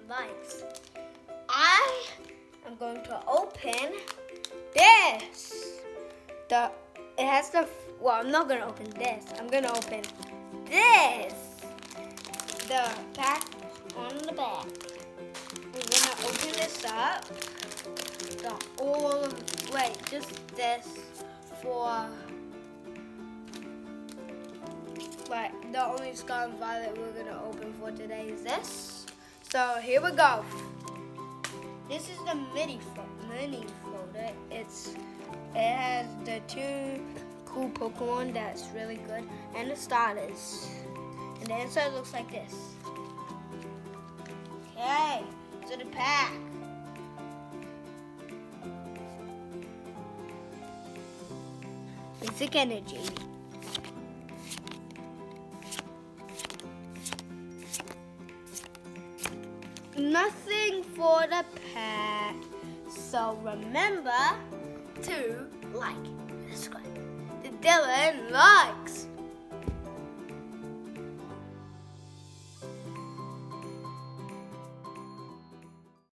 likes. I am going to open this. It has the, well, I'm not going to open this. I'm going to open this. The pack on the back. I'm going to open this up. Just this for, but the only Scarlet and Violet we're going to open for today is this. So here we go. This is the mini folder. It has the 2 cool Pokémon that's really good and the starters. And the inside looks like this. Okay, so the pack. Basic energy. Nothing for the pack. So remember to like, subscribe to Dylan like.